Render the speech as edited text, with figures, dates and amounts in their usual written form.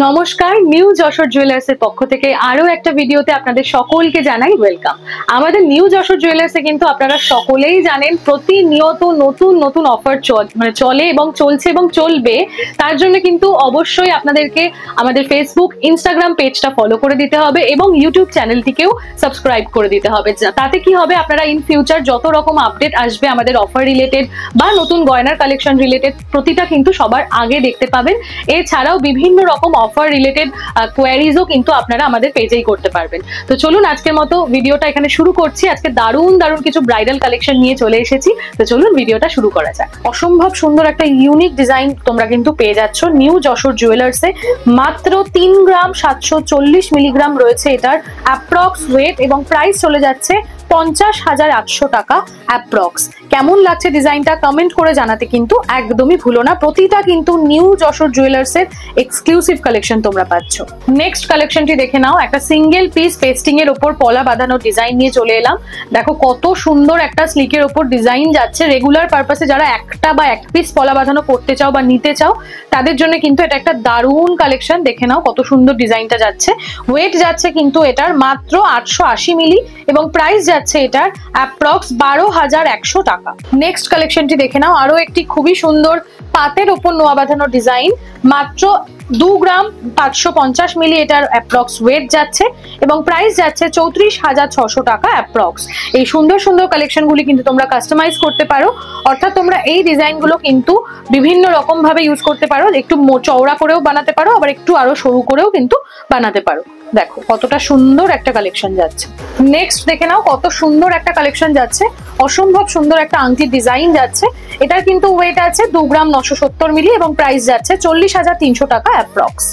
নমস্কার, new Jessore jewellers এর পক্ষ থেকে আরো একটা ভিডিওতে আপনাদের সকলকে জানাই ওয়েলকাম। আমাদের নিউ যশোর জুয়েলার্স এ কিন্তু আপনারা সকলেই জানেন প্রতিনিয়ত নতুন নতুন অফার চলে এবং চলছে এবং চলবে। তার জন্য কিন্তু অবশ্যই আপনাদেরকে আমাদের ফেসবুক ইনস্টাগ্রাম পেজটা ফলো করে দিতে হবে এবং ইউটিউব চ্যানেলটিকেও সাবস্ক্রাইব করে দিতে হবে। তাতে কি হবে, আপনারা ইন ফিউচার যত রকম আপডেট আসবে আমাদের অফার রিলেটেড বা নতুন গয়নার কালেকশন রিলেটেড প্রতিটা কিন্তু সবার আগে দেখতে পাবেন। এছাড়াও বিভিন্ন রকম অফার রিলেটেড কোয়ারিজও কিন্তু আপনারা আমাদের পেজেই করতে পারবেন। তো চলুন আজকের মতো ভিডিওটা এখানে শুরু করছি। আজকে দারুণ দারুণ কিছু ব্রাইডাল কালেকশন নিয়ে চলে এসেছি। তো চলুন ভিডিওটা শুরু করা যাক। অসম্ভব সুন্দর একটা ইউনিক ডিজাইন তোমরা কিন্তু পেয়ে যাচ্ছ নিউ যশোর জুয়েলার্সে। মাত্র 3 গ্রাম 740 মিলিগ্রাম রয়েছে এটার অ্যাপ্রক্স ওয়েট এবং প্রাইস চলে যাচ্ছে 50,800 টাকা অ্যাপ্রক্স। কেমন লাগছে ডিজাইনটা কমেন্ট করে জানাতে কিন্তু একদমই ভুলো না। প্রতিটা কিন্তু নিউ যশোর জুয়েলার্স এর এক্সক্লুসিভ কালেকশন তোমরা পাচ্ছ। নেক্সট কালেকশনটি দেখে নাও। একটা সিঙ্গেল পিস পেস্টিং এর উপর পলা বাঁধানো ডিজাইন নিয়ে চলে এলাম। দেখো কত সুন্দর একটা স্লিকের উপর ডিজাইন যাচ্ছে। রেগুলার পারপাসে যারা একটা বা এক পিস পলা বাঁধানো করতে চাও বা নিতে চাও তাদের জন্য কিন্তু এটা একটা দারুণ কালেকশন। দেখে নাও কত সুন্দর ডিজাইনটা যাচ্ছে। ওয়েট যাচ্ছে কিন্তু এটার মাত্র 880 মিলি এবং প্রাইস যাচ্ছে এটার অ্যাপ্রক্স 12,100 টাকা। নেক্সট কালেকশনটি দেখে নাও। আরো একটি খুবই সুন্দর পাতের উপর নোয়া বাঁধানো ডিজাইন। মাত্র 2 গ্রাম 550 মিলি এটার অ্যাপ্রক্স ওয়েট যাচ্ছে এবং প্রাইস যাচ্ছে 34,600 টাকা অ্যাপ্রক্স। এই সুন্দর সুন্দর কালেকশনগুলি কিন্তু তোমরা কাস্টমাইজ করতে পারো, অর্থাৎ তোমরা এই ডিজাইনগুলো কিন্তু বিভিন্ন রকম ভাবে ইউজ করতে পারো। একটু চওড়া করেও বানাতে পারো, আবার একটু আরো সরু করেও কিন্তু বানাতে পারো। দেখো কতটা সুন্দর একটা কালেকশন যাচ্ছে। নেক্সট দেখে নাও কত সুন্দর একটা কালেকশন যাচ্ছে। অসম্ভব সুন্দর একটা আংটির ডিজাইন যাচ্ছে। এটার কিন্তু ওয়েট আছে 2 গ্রাম 970 মিলি এবং প্রাইস যাচ্ছে 40,300 টাকা অ্যাপ্রক্স।